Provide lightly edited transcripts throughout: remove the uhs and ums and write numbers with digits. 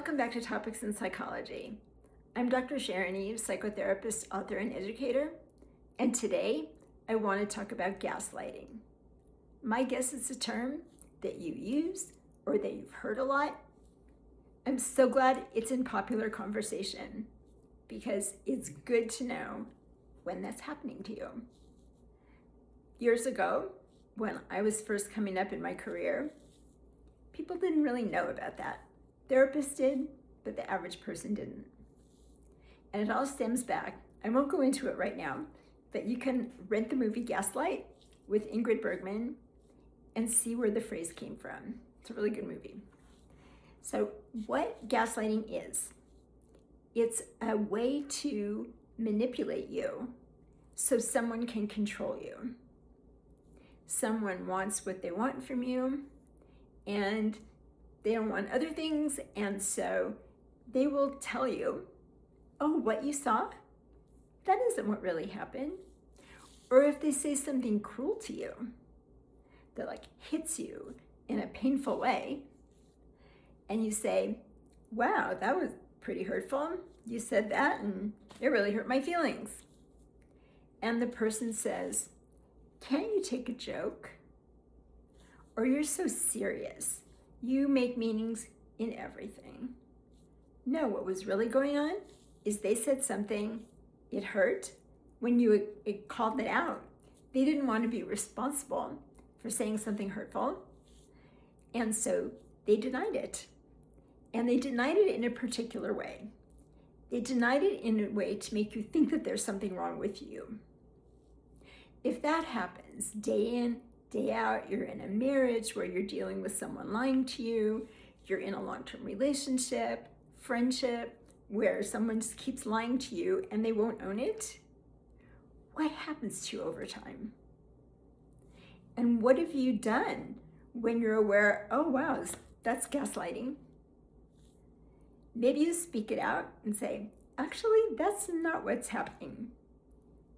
welcome back to Topics in Psychology. I'm Dr. Sharon Eve, psychotherapist, author, and educator, and today I want to talk about gaslighting. My guess it's a term that you use or that you've heard a lot. I'm so glad it's in popular conversation because it's good to know when that's happening to you. Years ago, when I was first coming up in my career, people didn't really know about that. Therapists did, but the average person didn't. And it all stems back, I won't go into it right now, but you can rent the movie Gaslight with Ingrid Bergman and see where the phrase came from. It's a really good movie. So what gaslighting is, it's a way to manipulate you so someone can control you. Someone wants what they want from you, and they don't want other things, and so they will tell you, oh, what you saw, that isn't what really happened. Or if they say something cruel to you that like hits you in a painful way, and you say, wow, that was pretty hurtful. You said that and it really hurt my feelings. And the person says, can't you take a joke? Or you're so serious. You make meanings in everything. No, what was really going on is they said something, it hurt. When you called it out, they didn't want to be responsible for saying something hurtful. And so they denied it. And they denied it in a particular way. They denied it in a way to make you think that there's something wrong with you. If that happens day in, day out, you're in a marriage where you're dealing with someone lying to you, you're in a long-term relationship, friendship, where someone just keeps lying to you and they won't own it, what happens to you over time? And what have you done when you're aware, oh wow, that's gaslighting? Maybe you speak it out and say, actually, that's not what's happening.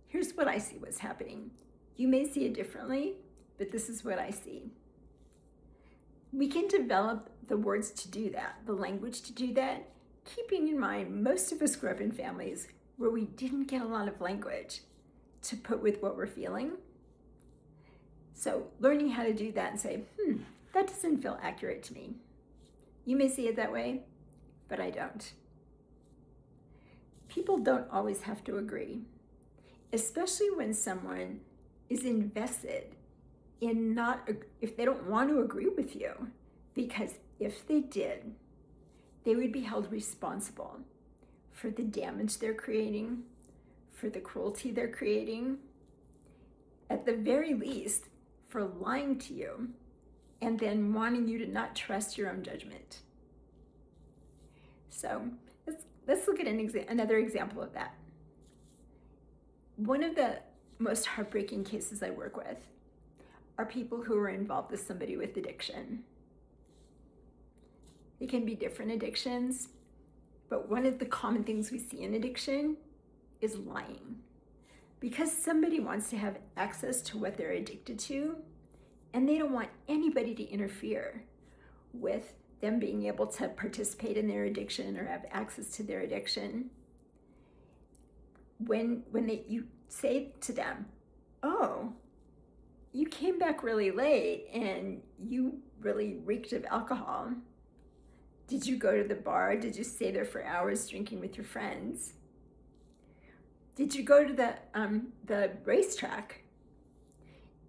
Here's what I see what's happening. You may see it differently, but this is what I see. We can develop the words to do that, the language to do that, keeping in mind most of us grew up in families where we didn't get a lot of language to put with what we're feeling. So learning how to do that and say, that doesn't feel accurate to me. You may see it that way, but I don't. People don't always have to agree, especially when someone is invested in if they don't want to agree with you, because if they did, they would be held responsible for the damage they're creating, for the cruelty they're creating, at the very least, for lying to you and then wanting you to not trust your own judgment. So let's look at another example of that. One of the most heartbreaking cases I work with are people who are involved with somebody with addiction. It can be different addictions, but one of the common things we see in addiction is lying. Because somebody wants to have access to what they're addicted to, and they don't want anybody to interfere with them being able to participate in their addiction or have access to their addiction. When you say to them, oh, you came back really late and you really reeked of alcohol. Did you go to the bar? Did you stay there for hours drinking with your friends? Did you go to the racetrack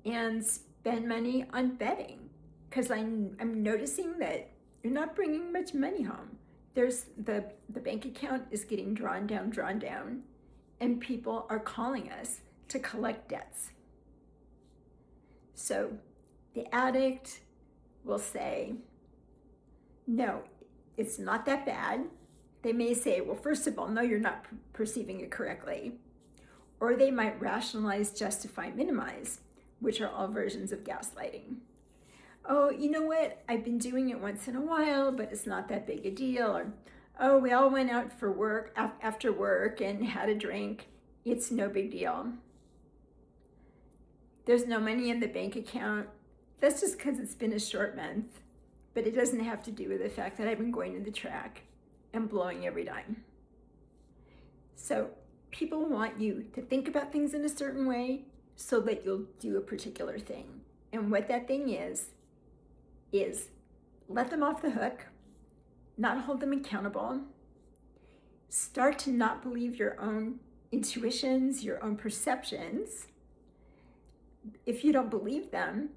and spend money on betting? Because I'm noticing that you're not bringing much money home. There's the bank account is getting drawn down, and people are calling us to collect debts. So the addict will say, no, it's not that bad. They may say, well, first of all, no, you're not perceiving it correctly. Or they might rationalize, justify, minimize, which are all versions of gaslighting. Oh, you know what? I've been doing it once in a while, but it's not that big a deal. Or, oh, we all went out for work after work and had a drink. It's no big deal. There's no money in the bank account. That's just because it's been a short month, but it doesn't have to do with the fact that I've been going to the track. and blowing every dime. So people want you to think about things in a certain way so that you'll do a particular thing. And what that thing is let them off the hook, not hold them accountable, start to not believe your own intuitions, your own perceptions. If you don't believe them,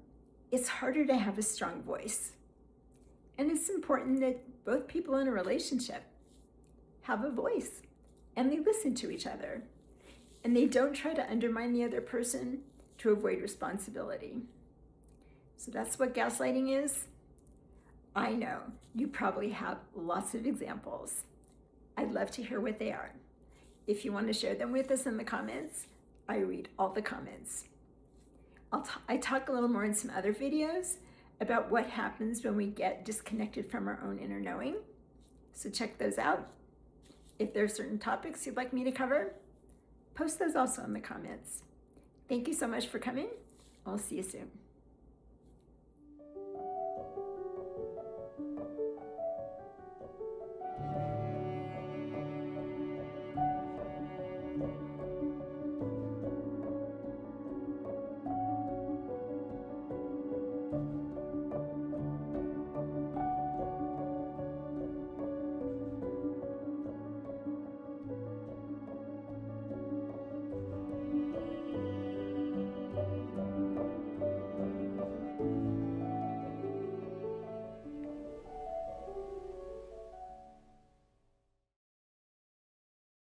it's harder to have a strong voice. And it's important that both people in a relationship have a voice and they listen to each other and they don't try to undermine the other person to avoid responsibility. So that's what gaslighting is. I know you probably have lots of examples. I'd love to hear what they are. If you want to share them with us in the comments, I read all the comments. I talk a little more in some other videos about what happens when we get disconnected from our own inner knowing. So check those out. If there are certain topics you'd like me to cover, post those also in the comments. Thank you so much for coming. I'll see you soon.